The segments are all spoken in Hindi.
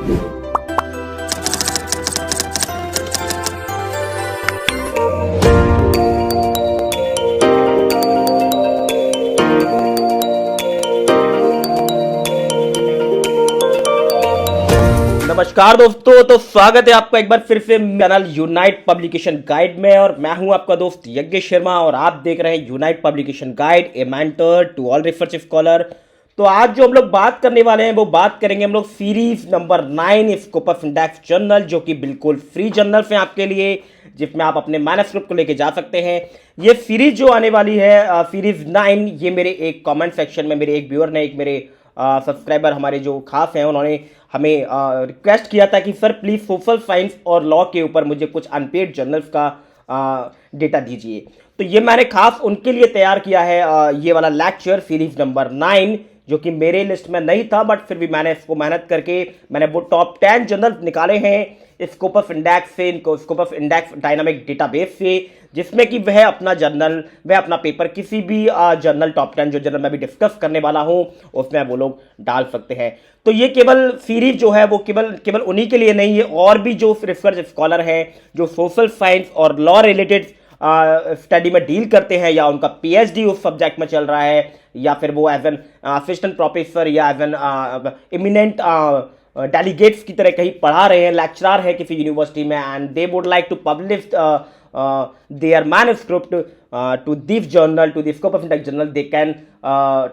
नमस्कार दोस्तों, तो स्वागत है आपका एक बार फिर से चैनल यूनाइट पब्लिकेशन गाइड में। और मैं हूं आपका दोस्त यज्ञ शर्मा और आप देख रहे हैं Unite Publication Guide, a mentor to all research scholar. तो आज जो हम लोग बात करने वाले हैं वो बात करेंगे हम लोग series number 9 Scopus index journal, जो कि बिल्कुल फ्री जर्नल है आपके लिए, जिसमें आप अपने मैन्युस्क्रिप्ट को लेके जा सकते हैं। ये सीरीज जो आने वाली है सीरीज 9, ये मेरे एक कमेंट सेक्शन में मेरे एक व्यूअर ने, एक मेरे सब्सक्राइबर हमारे जो खास हैं, उन्होंने हमें रिक्वेस्ट किया था कि सर प्लीज़ सोशल साइंस और लॉ के ऊपर मुझे कुछ अनपेड जर्नल्स का डेटा दीजिए। तो ये मैंने खास उनके लिए तैयार किया है ये वाला लेक्चर सीरीज नंबर 9, जो कि मेरे लिस्ट में नहीं था, बट फिर भी मैंने इसको मेहनत करके मैंने वो टॉप 10 जर्नल निकाले हैं स्कोपस इंडेक्स से, इनको स्कोपस इंडेक्स डायनामिक डेटाबेस से, जिसमें कि वह अपना जर्नल, वह अपना पेपर किसी भी जर्नल टॉप 10 जो जर्नल मैं भी डिस्कस करने वाला हूं उसमें वो लोग डाल सकते हैं। तो ये केवल सीरीज जो है वो केवल उन्हीं के लिए नहीं है, और भी जो रिसर्च स्कॉलर हैं जो सोशल साइंस और लॉ रिलेटेड स्टडी में डील करते हैं, या उनका पीएचडी उस सब्जेक्ट में चल रहा है, या फिर वो एज एन असिस्टेंट प्रोफेसर या एज एन इमिनेंट डेलीगेट्स की तरह कहीं पढ़ा रहे हैं, लेक्चरर है किसी यूनिवर्सिटी में, and they would like to publish their manuscript to this journal, to the Scopus Index journal, they can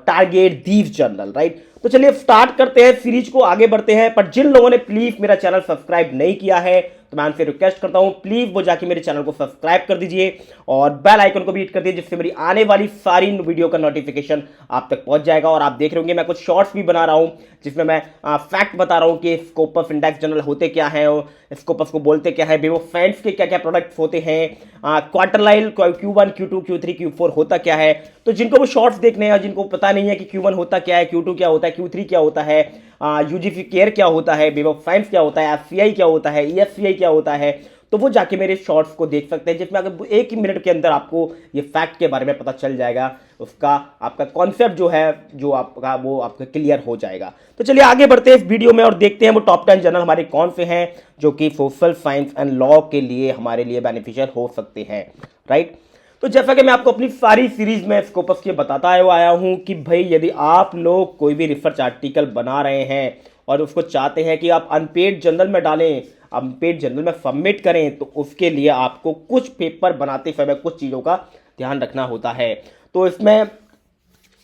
target these journal, right? तो चलिए स्टार्ट करते हैं सीरीज को, आगे बढ़ते हैं। पर जिन लोगों ने प्लीज मेरा चैनल सब्सक्राइब नहीं किया है तो मैं उनसे रिक्वेस्ट करता हूं प्लीज वो जाके मेरे चैनल को सब्सक्राइब कर दीजिए और बेल आइकन को भी हिट कर दीजिए, जिससे मेरी आने वाली सारी वीडियो का नोटिफिकेशन आप तक पहुंच जाएगा। और आप देख रहे होंगे मैं कुछ शॉर्ट्स भी बना रहा हूं जिसमें मैं फैक्ट बता रहा हूं कि स्कोपस इंडेक्स जर्नल होते क्या है, स्कोपस को बोलते क्या है, बेबो फैंस के क्या क्या प्रोडक्ट्स होते हैं, क्वार्टरलाइल Q1 Q2 Q3 Q4 होता क्या है। तो जिनको वो शॉर्ट्स देखने हैं, जिनको पता नहीं है कि Q1 होता क्या है, Q2 क्या होता है, Q3 क्या होता है, यूजीसी केयर क्या होता है, वेब ऑफ साइंस क्या होता है, एफसीआई क्या होता है, ईएससीआई क्या होता है, तो वो जाके मेरे शॉर्ट्स को देख सकते हैं, जिसमें अगर एक ही मिनट के अंदर आपको ये फैक्ट के बारे में पता चल जाएगा, उसका आपका कॉन्सेप्ट जो है जो आपका वो आपका क्लियर हो जाएगा। तो चलिए आगे बढ़ते हैं इस वीडियो में और देखते हैं वो टॉप 10 जर्नल हमारे कौन से हैं जो कि सोशल साइंस एंड लॉ के लिए हमारे लिए बेनिफिशियल हो सकते हैं, राइट। तो जैसा कि मैं आपको अपनी सारी सीरीज में स्कोपस के बताता आया हूं कि भाई यदि आप लोग कोई भी रिसर्च आर्टिकल बना रहे हैं और उसको चाहते हैं कि आप अनपेड जर्नल में डालें, अनपेड जर्नल में सबमिट करें, तो उसके लिए आपको कुछ पेपर बनाते समय कुछ चीज़ों का ध्यान रखना होता है। तो इसमें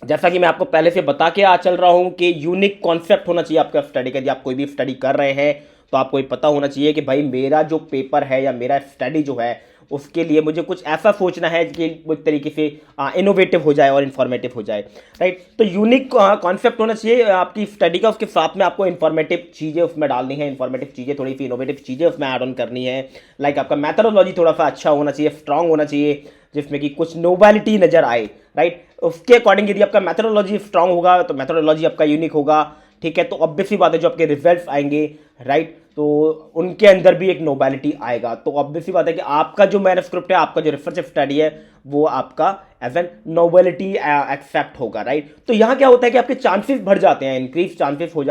जैसा कि मैं आपको पहले से बता के चल रहा हूं कि यूनिक कॉन्सेप्ट होना चाहिए आपका स्टडी का। यदि आप कोई भी स्टडी कर रहे हैं तो आपको ये पता होना चाहिए कि भाई मेरा जो पेपर है या मेरा स्टडी जो है उसके लिए मुझे कुछ ऐसा सोचना है कि एक तरीके से इनोवेटिव हो जाए और इन्फॉर्मेटिव हो जाए, राइट। तो यूनिक कॉन्सेप्ट होना चाहिए आपकी स्टडी का, उसके साथ में आपको इन्फॉर्मेटिव चीज़ें उसमें डालनी है, इन्फॉर्मेटिव चीज़ें, थोड़ी सी इनोवेटिव चीज़ें उसमें ऐड ऑन करनी है। लाइक आपका मैथडोलॉजी थोड़ा सा अच्छा होना चाहिए, स्ट्रांग होना चाहिए, जिसमें कि कुछ नोवेलिटी नजर आए, राइट। उसके अकॉर्डिंग यदि आपका मैथडोलॉजी स्ट्रांग होगा तो मैथडोलॉजी आपका यूनिक होगा, ठीक है। तो ऑब्वियसली बात है जो आपके रिजल्ट्स आएंगे, राइट, तो उनके अंदर भी एक नोबैलिटी आएगा। तो ऑब्वियसली बात है कि आपका जो मैन्युस्क्रिप्ट है, आपका जो रिसर्च स्टडी है, वो आपका एज एन नोबेलिटी एक्सेप्ट होगा, राइट। तो यहाँ क्या होता है कि आपके चांसेस बढ़ जाते हैं, इंक्रीज चांसेस हो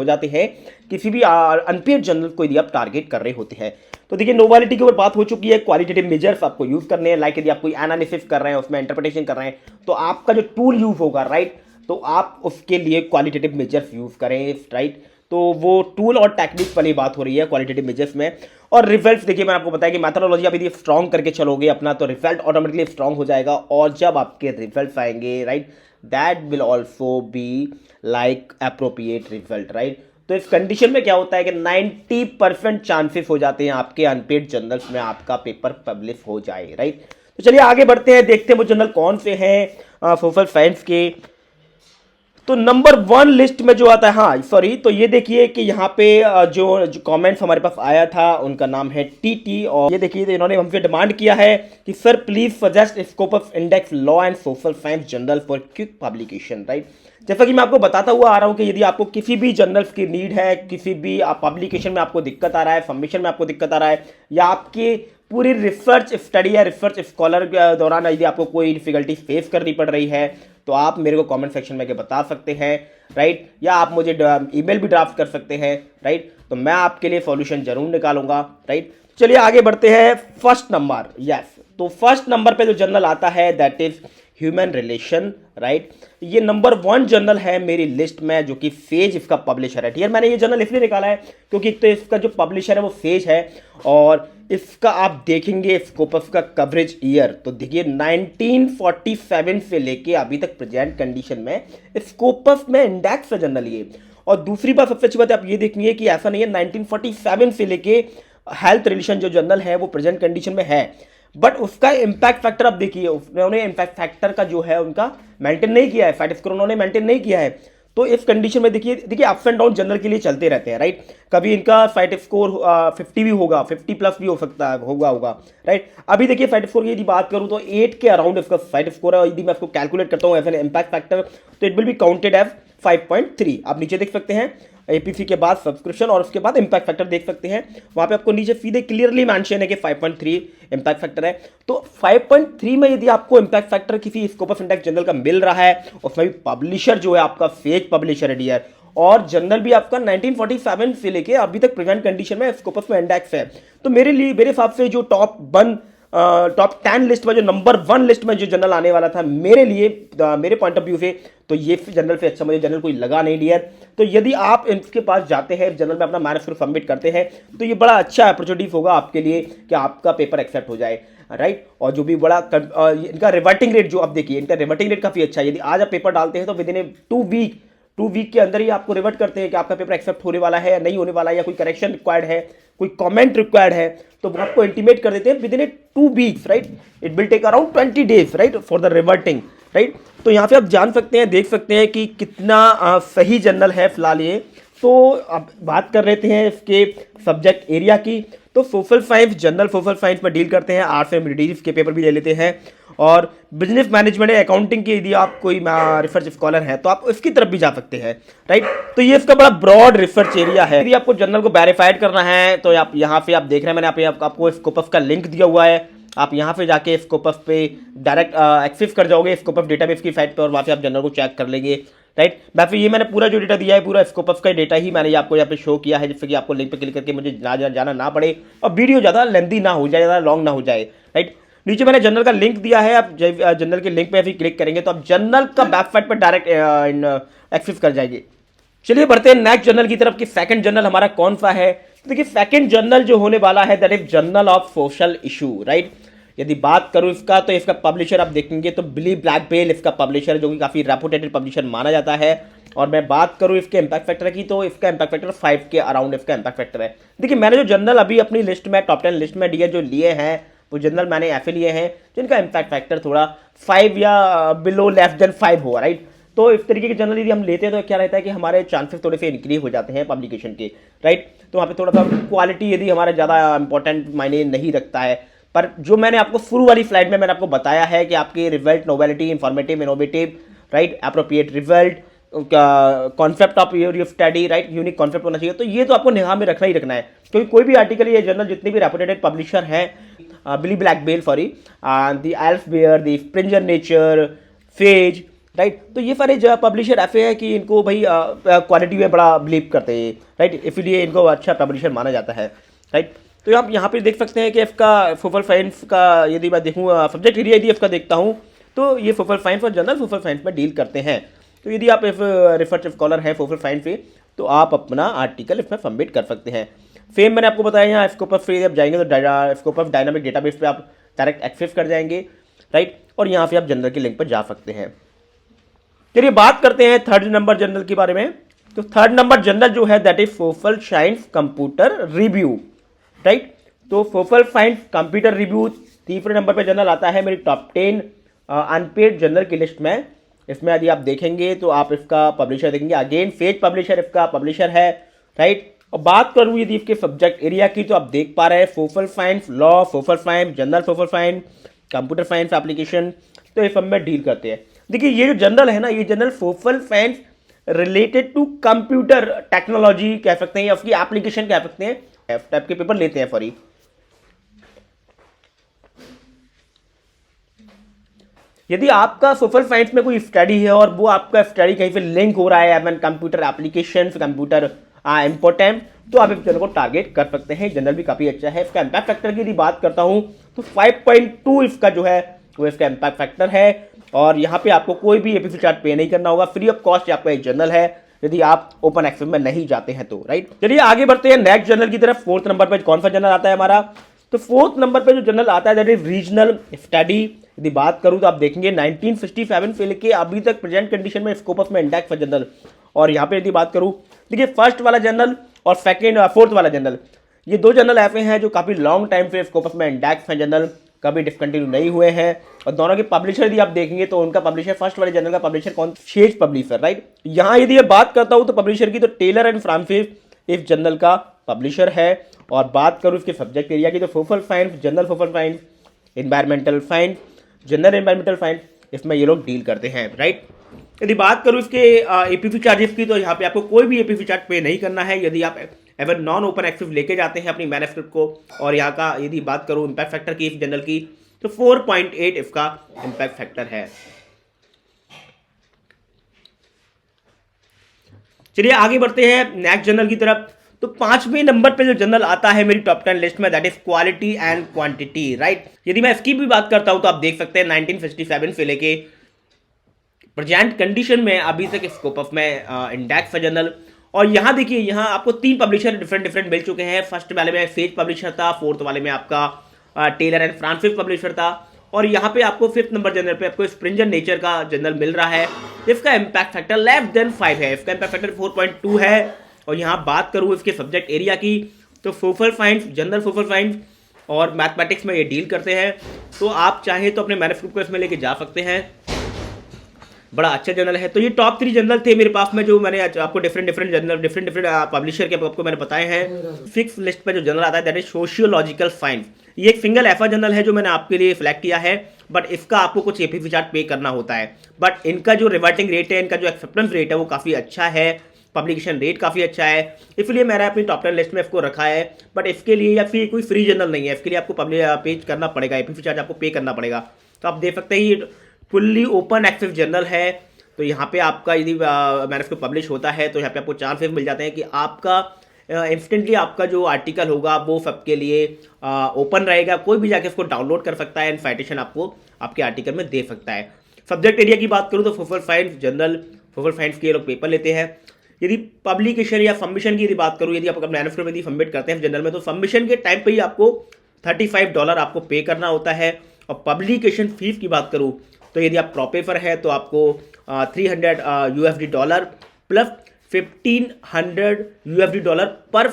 जाते हैं किसी भी अनपेड जर्नल को यदि आप टारगेट कर रहे होते हैं। तो देखिए नोबेलिटी के ऊपर बात हो चुकी है, क्वालिटेटिव मेजर्स आपको यूज करने हैं। लाइक यदि आप कोई एनालिसिस कर रहे हैं, उसमें इंटरप्रिटेशन कर रहे हैं, तो आपका जो टूल यूज होगा, राइट, तो आप उसके लिए क्वालिटेटिव मेजर्स यूज करें, राइट। तो वो टूल और टेक्निक वाली बात हो रही है क्वालिटेटिव मेजर्स में। और रिजल्ट्स देखिए मैंने आपको बताया कि मैथडोलॉजी आप यदि स्ट्रांग करके चलोगे अपना, तो रिजल्ट ऑटोमेटिकली स्ट्रांग हो जाएगा। और जब आपके रिजल्ट्स आएंगे, right, that will also be like appropriate result, right. तो इस कंडीशन में क्या होता है कि 90% चांसेस हो जाते हैं आपके अनपेड जर्नल्स में आपका पेपर पब्लिश हो जाए, राइट। तो चलिए आगे बढ़ते हैं, देखते हैं वो जर्नल कौन से हैं सोशल साइंस के। तो नंबर 1 लिस्ट में जो आता है, हाँ सॉरी, तो ये देखिए कि यहाँ पे जो कमेंट्स हमारे पास आया था उनका नाम है टीटी, और ये देखिए तो इन्होंने हमसे डिमांड किया है कि sir please suggest Scopus index law and social science journal for quick publication, right. जैसा कि मैं आपको बताता हुआ आ रहा हूँ कि यदि आपको किसी भी जर्नल्स की नीड है, किसी भी पब्लिकेशन में आपको दिक्कत आ रहा है, सबमिशन में आपको दिक्कत आ रहा है, या आपके पूरी रिसर्च स्टडी या रिसर्च स्कॉलर के दौरान यदि आपको कोई डिफिकल्टी फेस करनी पड़ रही है तो आप मेरे को कमेंट सेक्शन में बता सकते हैं, राइट, या आप मुझे ईमेल भी ड्राफ्ट कर सकते हैं, राइट, तो मैं आपके लिए सॉल्यूशन जरूर निकालूंगा, राइट। चलिए आगे बढ़ते हैं। फर्स्ट नंबर, यस, तो फर्स्ट नंबर पे जो जर्नल आता है that is human relation, right. ये नंबर 1 जर्नल है मेरी लिस्ट में, जो कि सेज इसका पब्लिशर है। यार मैंने ये जर्नल इसलिए निकाला है क्योंकि एक तो इसका जो पब्लिशर है वो सेज है, और इसका आप देखेंगे स्कोपस का कवरेज ईयर तो देखिए 1947 से लेके अभी तक प्रेजेंट कंडीशन में स्कोपस में इंडेक्स है जर्नल ये। और दूसरी बात, सबसे अच्छी बात आप ये देखेंगे कि ऐसा नहीं है 1947 से लेके हेल्थ रिलेशन जो जर्नल है वो प्रेजेंट कंडीशन में है, बट उसका इंपैक्ट फैक्टर आप देखिए, उन्होंने इंपैक्ट फैक्टर का जो है उनका मेंटेन नहीं किया है, फैट स्कोर उन्होंने मेंटेन नहीं किया है। तो इस कंडीशन में देखिए अप्स एंड डाउन जनरल के लिए चलते रहते हैं, राइट। कभी इनका फैट स्कोर 50 भी होगा, 50 प्लस भी हो सकता है, होगा, राइट। अभी देखिए फैट स्कोर की यदि बात करूं तो 8 के अराउंड इसका फैट स्कोर है, यदि मैं इसको कैलकुलेट करता हूं एज एन इंपैक्ट फैक्टर तो it will be counted as 5.3। आप नीचे देख सकते हैं एपीसी के बाद सब्सक्रिप्शन और उसके बाद इंपैक्ट फैक्टर देख सकते हैं, वहां पे आपको नीचे सीधे क्लियरली मेंशन है कि 5.3 इंपैक्ट फैक्टर है। तो 5.3 में यदि आपको इंपैक्ट फैक्टर किसी स्कोपस इंडेक्स जनरल का मिल रहा है, उसमें भी पब्लिशर जो है आपका सेज पब्लिशर है डियर, और जनरल भी आपका 1947 से लेके अभी तक प्रेजेंट कंडीशन में स्कोपस में इंडेक्स है, तो मेरे हिसाब से जो टॉप 10 लिस्ट में जो नंबर 1 लिस्ट में जो जनरल आने वाला था मेरे लिए, मेरे पॉइंट ऑफ व्यू से, तो ये जनरल से अच्छा मुझे जनरल कोई लगा नहीं डियर। तो यदि आप इनके पास जाते हैं, जनरल में अपना मैन्युस्क्रिप्ट सबमिट करते हैं, तो ये बड़ा अच्छा अपॉर्चुनिटी होगा आपके लिए कि आपका पेपर एक्सेप्ट हो जाए, राइट। और जो भी बड़ा इनका रिवर्टिंग रेट जो आप देखिए, इनका रिवर्टिंग रेट काफी अच्छा है। यदि आज आप पेपर डालते हैं तो विद इन 2 वीक के अंदर ही आपको रिवर्ट करते हैं कि आपका पेपर एक्सेप्ट होने वाला है या नहीं होने वाला है, या कोई करेक्शन रिक्वायर्ड है, कोई कमेंट रिक्वायर्ड है, तो वो आपको इंटीमेट कर देते हैं within 2 weeks, right. It will take around 20 days, right, for the reverting, right. तो यहाँ पे आप जान सकते हैं, देख सकते हैं कि कितना सही जर्नल है फिलहाल ये। तो अब बात कर लेते हैं इसके सब्जेक्ट एरिया की। तो social science, general social science में डील करते हैं, आर्ट्स एंड ह्यूमैनिटीज के पेपर भी ले लेते हैं, और बिजनेस मैनेजमेंट या अकाउंटिंग के यदि आप कोई रिसर्च स्कॉलर हैं तो आप इसकी तरफ भी जा सकते हैं, राइट। तो ये इसका बड़ा ब्रॉड रिसर्च एरिया है। यदि आपको जनरल को वेरीफाइड करना है तो आप यहाँ पे आप देख रहे हैं, मैंने आपको स्कोपस का लिंक दिया हुआ है, आप यहाँ पे जाके स्कोपस पे डायरेक्ट एक्सेस कर जाओगे स्कोपस डेटाबेस की साइट पे, और वहाँ पे आप जनरल को चेक कर लेंगे, राइट। बाकी ये मैंने पूरा जो डेटा दिया है, पूरा स्कोपस का डेटा ही मैंने आपको यहाँ पे शो किया है, जिससे कि आपको लिंक पे क्लिक करके मुझे जाना ना पड़े और वीडियो ज़्यादा लेंथी ना हो जाए, ज़्यादा लॉन्ग ना हो जाए, राइट। नीचे मैंने जनरल का लिंक दिया है, आप जनरल के लिंक पे अभी क्लिक करेंगे तो आप जनरल का वेबसाइट पर डायरेक्ट एक्सेस कर जाएंगे। चलिए बढ़ते हैं नेक्स्ट जर्नल की तरफ कि सेकंड जर्नल हमारा कौन सा है। तो देखिए सेकंड जर्नल जो होने वाला है that is journal of social issue, right. यदि बात करूं इसका तो इसका पब्लिशर आप देखेंगे तो बिली ब्लैकबेल इसका पब्लिशर है, जो कि काफी रेपुटेटेड पब्लिशर माना जाता है। और मैं बात करूं इसके इंपैक्ट फैक्टर की तो इसका इंपैक्ट फैक्टर 5 के अराउंड इसका इंपैक्ट फैक्टर है। देखिए मैंने जो जर्नल अभी अपनी लिस्ट में टॉप 10 लिस्ट में दिए जो लिए हैं वो जनरल मैंने ऐसे लिए हैं जिनका इंपैक्ट फैक्टर थोड़ा 5 या बिलो लेस देन 5 हो, राइट। तो इस तरीके के जनरल यदि हम लेते हैं तो क्या रहता है कि हमारे चांसेस थोड़े से इंक्रीज हो जाते हैं पब्लिकेशन के, राइट। तो वहाँ पे थोड़ा सा क्वालिटी यदि हमारा ज़्यादा इंपॉर्टेंट मायने नहीं रखता है, पर जो मैंने आपको शुरू वाली स्लाइड में मैंने आपको बताया है कि आपके result novelty, informative, innovative, right, appropriate result, concept of your study, right, unique concept होना चाहिए। तो ये तो आपको निगाह में रखना ही रखना है, क्योंकि कोई भी आर्टिकल या जर्नल जितने भी रेपुटेटेड पब्लिशर हैं, Wiley Blackwell sorry, the Elsevier, the Springer Nature, Sage, right, तो ये सारे पब्लिशर ऐसे हैं कि इनको भाई क्वालिटी में बड़ा बिलीव करते हैं, राइट, इसीलिए इनको अच्छा पब्लिशर माना जाता है, राइट। तो आप यहाँ पे देख सकते हैं कि इसका सोशल साइंस का यदि मैं देखूँ सब्जेक्ट एरिया यदि इसका देखता हूँ तो ये सोशल साइंस और जनरल सोशल साइंस में डील करते हैं। तो यदि आप इस रिसर्च स्कॉलर हैं सोशल साइंस से तो आप अपना आर्टिकल इसमें सबमिट कर सकते हैं। सेम मैंने आपको बताया यहाँ स्कोपस पे आप जाएंगे तो स्कोपस डायनामिक डेटाबेस पे आप डायरेक्ट एक्सेस कर जाएंगे, राइट, और यहाँ से आप जनरल के लिंक पर जा सकते हैं। चलिए बात करते हैं थर्ड नंबर जनरल के बारे में। तो थर्ड नंबर जनरल जो है that is social science computer review, right. तो सोशल साइंस कंप्यूटर रिव्यू तीसरे नंबर पे जनरल आता है मेरी टॉप 10 अनपेड जनरल की लिस्ट में। इसमें यदि आप देखेंगे तो आप इसका पब्लिशर देखेंगे, अगेन फेज पब्लिशर इसका पब्लिशर है, राइट। और बात करूँ यदि इसके सब्जेक्ट एरिया की तो आप देख पा रहे हैं social science, law, social science, general social science, computer science application, तो ये सब में डील करते हैं। देखिए ये जो जनरल है ना, ये journal social science related to computer technology कह सकते हैं या उसकी एप्लीकेशन कह सकते हैं, टाइप के पेपर लेते हैं सॉरी। यदि आपका सोशल साइंस में कोई स्टडी है और वो आपका स्टडी कहीं पे लिंक हो रहा है एवं कंप्यूटर एप्लीकेशन, कंप्यूटर इम्पोर्टेंट, तो आप इस जनरल को टारगेट कर सकते हैं। जनरल भी काफ़ी अच्छा है। इसका इम्पैक्ट फैक्टर की यदि बात करता हूँ तो 5.2 इसका जो है वो इसका इम्पैक्ट फैक्टर है। और यहाँ पे आपको कोई भी एपीसी चार्ज पे नहीं करना होगा, फ्री ऑफ कॉस्ट आपका एक जर्नल है यदि आप ओपन एक्सेस में नहीं जाते हैं तो, राइट। चलिए आगे बढ़ते हैं नेक्स्ट जर्नल की तरफ। 4th नंबर पे कौन सा जर्नल आता है हमारा? तो 4th नंबर पे जो जर्नल आता है दैट इज रीजनल स्टडी। यदि बात करूं तो आप देखेंगे 1967 से लेके अभी तक प्रेजेंट कंडीशन में स्कोपस में इंडेक्स फॉर जनरल। और यहाँ पे यदि बात करूं, देखिए फर्स्ट वाला जर्नल और फोर्थ वाला जर्नल, ये दो जर्नल ऐसे हैं जो काफी लॉन्ग टाइम से स्कोपस में इंडेक्स है जनरल, कभी डिसकंटिन्यू नहीं हुए हैं। और दोनों के पब्लिशर यदि आप देखेंगे तो उनका पब्लिशर, फर्स्ट वाले जर्नल का पब्लिशर कौन? शेज पब्लिशर, राइट। यहाँ यदि ये बात करता हूं तो पब्लिशर की, तो टेलर एंड फ्रांसिस इस जर्नल का पब्लिशर है। और बात करूं इसके सब्जेक्ट एरिया की तो social science, general social science, environmental science, general environmental science, इसमें ये लोग डील करते हैं, राइट। यदि बात करूं इसके एपीसी चार्जेस की तो यहाँ पे आपको कोई भी एपीसी चार्ज पे नहीं करना है यदि आप एवर नॉन ओपन एक्सेस लेके जाते हैं अपनी मैन्युस्क्रिप्ट को। और यहाँ का यदि बात करूं इम्पैक्ट फैक्टर की इस जनरल की तो 4.8 इसका इम्पैक्ट फैक्टर है। चलिए आगे बढ़ते हैं नेक्स्ट जर्नल की तरफ। तो 5वें नंबर पे जो जर्नल आता है मेरी टॉप 10 लिस्ट में that is quality and quantity, right. यदि मैं इसकी भी बात करता हूं तो आप देख सकते हैं 1967 से लेके प्रेजेंट कंडीशन में अभी तक स्कोपस में इंडेक्स है जर्नल। और यहाँ देखिए, यहाँ आपको 3 पब्लिशर डिफरेंट मिल चुके हैं। फर्स्ट वाले में सेज पब्लिशर था, 4th वाले में आपका टेलर एंड फ्रांसिस पब्लिशर था। और यहाँ पे आपको 5th नंबर जर्नल पे आपको स्प्रिंगर नेचर का जर्नल मिल रहा है। इसका इम्पैक्ट फैक्टर लेस देन 5 है, इसका इम्पैक्ट फैक्टर 4.2 है। और यहाँ बात करूँ इसके सब्जेक्ट एरिया की तो social science, general social science और मैथमेटिक्स में ये डील करते हैं। तो आप चाहे तो अपने मैन्युस्क्रिप्ट को इसमें लेके जा सकते हैं, बड़ा अच्छा जर्नल है। तो ये टॉप 3 जर्नल थे मेरे पास में जो मैंने आपको डिफरेंट जर्नल, डिफरेंट पब्लिशर के आपको मैंने बताए हैं। 6th लिस्ट पे जो जर्नल आता है दैट इज सोशियोलॉजिकल साइंस। ये एक सिंगल एफा जर्नल है जो मैंने आपके लिए सिलेक्ट किया है, बट इसका आपको कुछ एपीसी चार्ज पे करना होता है। बट इनका जो रिवर्टिंग रेट है, इनका जो एक्सेप्टेंस रेट है वो काफ़ी अच्छा है, पब्लिकेशन रेट काफ़ी अच्छा है, इसलिए मैंने अपनी टॉप 10 लिस्ट में इसको रखा है। बट इसके लिए या फिर कोई फ्री जर्नल नहीं है, इसके लिए आपको पे करना पड़ेगा, एपीसी चार्ज आपको पे करना पड़ेगा। तो आप देख सकते हैं ये फुल्ली ओपन एक्सेस जर्नल है। तो यहाँ पे आपका यदि मैन्युस्क्रिप्ट पब्लिश होता है तो यहाँ पे आपको चांसेस मिल जाते हैं कि आपका इंस्टेंटली आपका जो आर्टिकल होगा वो सबके लिए ओपन रहेगा, कोई भी जाके उसको डाउनलोड कर सकता है एंड साइटेशन आपको आपके आर्टिकल में दे सकता है। सब्जेक्ट एरिया की बात करूँ तो social science, general social science के लोग पेपर लेते हैं। यदि पब्लिकेशन या सबमिशन की यदि बात करूँ, यदि आप अपना मैन्युस्क्रिप्ट यदि सबमिट करते हैं जनरल में तो सबमिशन के टाइम पे ही आपको $35 आपको पे करना होता है। और पब्लिकेशन फीस की बात करूँ तो यदि आप प्रोपेफर है तो आपको $300 प्लस $1,500 पर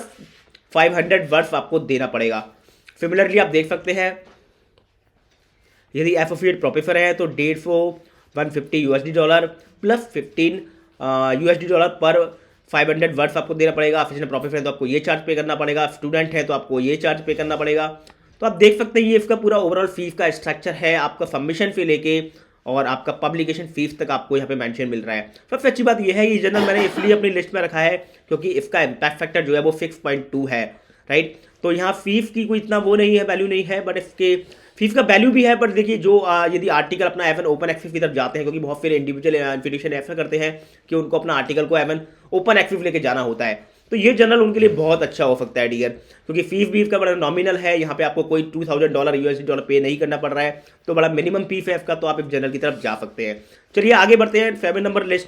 500 वर्ड्स आपको देना पड़ेगा। सिमिलरली आप देख सकते हैं यदि एसोसिएट प्रोफेसर है तो $150 प्लस $15 पर 500 वर्ड्स आपको देना पड़ेगा। असिस्टेंट प्रोफेसर है तो आपको ये चार्ज पे करना पड़ेगा, स्टूडेंट है तो आपको ये चार्ज पे करना पड़ेगा। तो आप देख सकते हैं ये इसका पूरा ओवरऑल फीस का स्ट्रक्चर है, आपका सबमिशन फी लेके और आपका पब्लिकेशन फीस तक आपको यहाँ पे मेंशन मिल रहा है। सबसे अच्छी बात यह है ये जर्नल मैंने इसलिए अपनी लिस्ट में रखा है क्योंकि इसका इम्पैक्ट फैक्टर जो है वो 6.2 है, राइट। तो यहाँ फीस की कोई इतना वो नहीं है, वैल्यू नहीं है, बट इसके फीस का वैल्यू भी है। बट देखिए जो यदि आर्टिकल अपना एवन ओपन एक्सेस की तरफ जाते हैं, क्योंकि बहुत सारे इंडिविजुअल इंस्टीट्यूशन ऐसा करते हैं कि उनको अपना आर्टिकल को एवन ओपन एक्सेस लेके जाना होता है, तो ये जर्नल उनके लिए बहुत अच्छा हो सकता है डियर, क्योंकि फीस भी इसका बड़ा नॉमिनल है। यहाँ पे आपको कोई $2,000 पे नहीं करना पड़ रहा है, तो बड़ा मिनिमम फीस है इसका, तो आप इस जर्नल की तरफ जा सकते हैं। चलिए आगे बढ़ते हैं 7 नंबर लिस्ट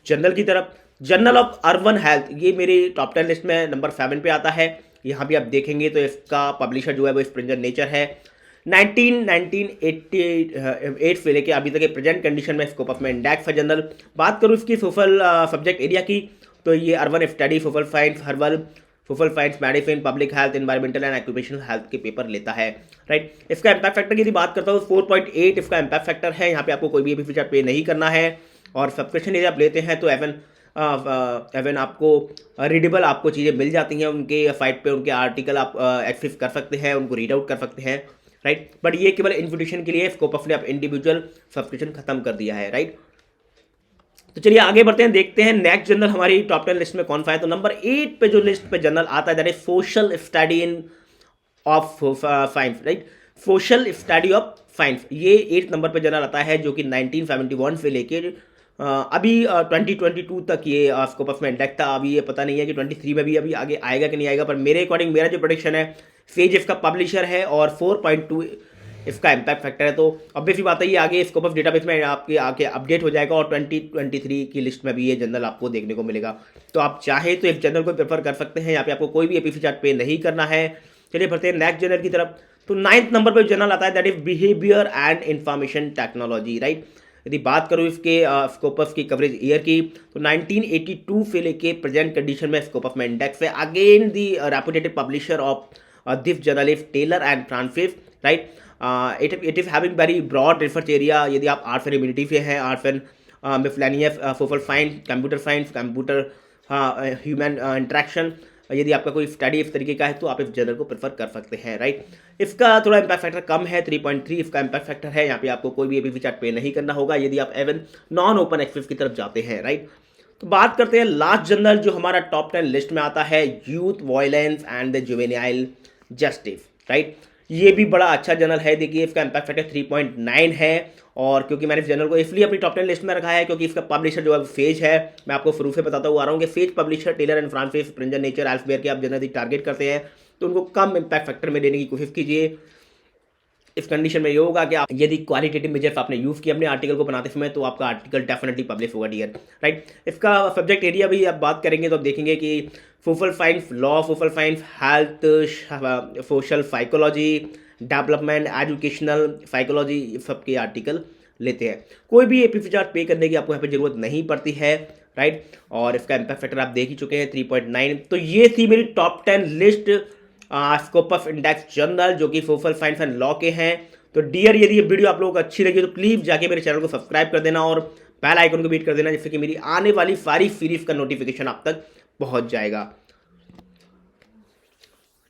जर्नल की तरफ। जर्नल ऑफ अर्बन हेल्थ, ये मेरी टॉप 10 लिस्ट में नंबर 7 पे आता है। यहाँ भी आप देखेंगे तो इसका पब्लिशर जो है वो स्प्रिंगर नेचर है। 1988 से लेके अभी तक के प्रेजेंट कंडीशन में स्कोप में इंडेक्स है जर्नल। बात करूँ इसकी सोशल सब्जेक्ट एरिया की तो ये urban study, social science, herbal, social science, medicine, public health, environmental and occupational health के पेपर लेता है, राइट। इसका इम्पैक्ट फैक्टर की यदि बात करता हूँ 4.8 इसका इम्पैक्ट फैक्टर है। यहाँ पे आपको कोई भी फीचर पे नहीं करना है। और सब्सक्रिप्शन यदि आप लेते हैं तो एवन आपको रीडेबल आपको चीज़ें मिल जाती हैं, उनके साइट पे उनके आर्टिकल आप एक्सेस कर सकते हैं, उनको रीड आउट कर सकते हैं, राइट। बट ये केवल इन्विटेशन के लिए स्कोप ने आप इंडिविजुअल सब्सक्रिप्शन खत्म कर दिया है, राइट। तो चलिए आगे बढ़ते हैं, देखते हैं नेक्स्ट जर्नल हमारी टॉप 10 लिस्ट में कौन सा है। तो नंबर 8 पे जो लिस्ट पे जर्नल आता है that is social study in of science, right. Social study of science, ये 8 नंबर पर जर्नल आता है, जो कि 1971 से लेके अभी 2022 तक ये स्कोपस में इंडेक्स था। अभी ये पता नहीं है कि 23 में भी अभी आगे आएगा कि नहीं आएगा, पर मेरे अकॉर्डिंग मेरा जो प्रोडिक्शन है, सेज इसका पब्लिशर है और 4.2 इसका इम्पैक्ट फैक्टर है। तो ऑब्वियसली बात है ये आगे स्कोपस डेटाबेस में आपके आगे अपडेट हो जाएगा और 2023 की लिस्ट में भी ये जर्नल आपको देखने को मिलेगा। तो आप चाहे तो इस जर्नल को प्रेफर कर सकते हैं, यहाँ पे आपको कोई भी एपीसी चार्ट पे नहीं करना है। चलिए बढ़ते हैं नेक्स्ट जर्नल की तरफ। तो 9th नंबर पर जर्नल आता है, that is behaviour and information technology, right. यदि बात करूँ इसके स्कोपस की कवरेज ईयर की, तो 1982 से लेके प्रेजेंट कंडीशन में स्कोपस में इंडेक्स है। Again the reputed publisher of this journal is Taylor and Francis, right. It is having very broad research area. यदि आप आर्ट्स एंड ह्यूमैनिटी से हैं, arts and miscellaneous, social science, computer science, computer human interaction, यदि आपका कोई स्टडी इस तरीके का है तो आप इस जर्नल को प्रेफर कर सकते हैं, राइट। इसका थोड़ा इम्पैक्ट फैक्टर कम है, 3.3 इसका इम्पैक्ट फैक्टर है। यहाँ पे आपको कोई भी एपीसी चार्ट पे नहीं करना होगा यदि आप एवन नॉन ओपन एक्सेस की तरफ जाते हैं, राइट। तो बात करते हैं लास्ट जर्नल जो हमारा टॉप 10 लिस्ट में आता है, youth violence and the juvenile justice, right. ये भी बड़ा अच्छा जर्नल है। देखिए इसका इम्पैक्ट फैक्टर 3.9 है, और क्योंकि मैंने इस जर्नल को इसलिए अपनी टॉप 10 लिस्ट में रखा है क्योंकि इसका पब्लिशर जो है फेज है। मैं आपको शुरू से बताता हुआ आ रहा हूँ कि फेज publisher Taylor and Francis, Springer, Nature, Elsevier के आप जनरली टारगेट करते हैं, तो उनको कम इम्पैक्ट फैक्टर में देने की कोशिश कीजिए। इस कंडीशन में ये होगा कि आप यदि क्वालिटेटिव मेजर्स आपने यूज़ किए अपने आर्टिकल को बनाते समय, तो आपका आर्टिकल डेफिनेटली पब्लिश होगा डियर, राइट। इसका सब्जेक्ट एरिया भी आप बात करेंगे तो आप देखेंगे कि social science, law, social science, health, social psychology, development, educational psychology, सबके आर्टिकल लेते हैं। कोई भी एपीसी चार्ट पे करने की आपको यहाँ पे जरूरत नहीं पड़ती है, राइट। और इसका इम्पैक्ट फैक्टर आप देख ही चुके हैं 3.9। तो ये थी मेरी top 10 list Scopus index journal जो कि सोशल साइंस एंड लॉ के हैं। तो डियर यदि ये वीडियो आप लोगों को अच्छी लगी तो प्लीज़ जाके मेरे चैनल को सब्सक्राइब कर देना और बेल आइकन को बीट कर देना, जिससे कि मेरी आने वाली सारी सीरीज का नोटिफिकेशन आप तक पहुंच जाएगा।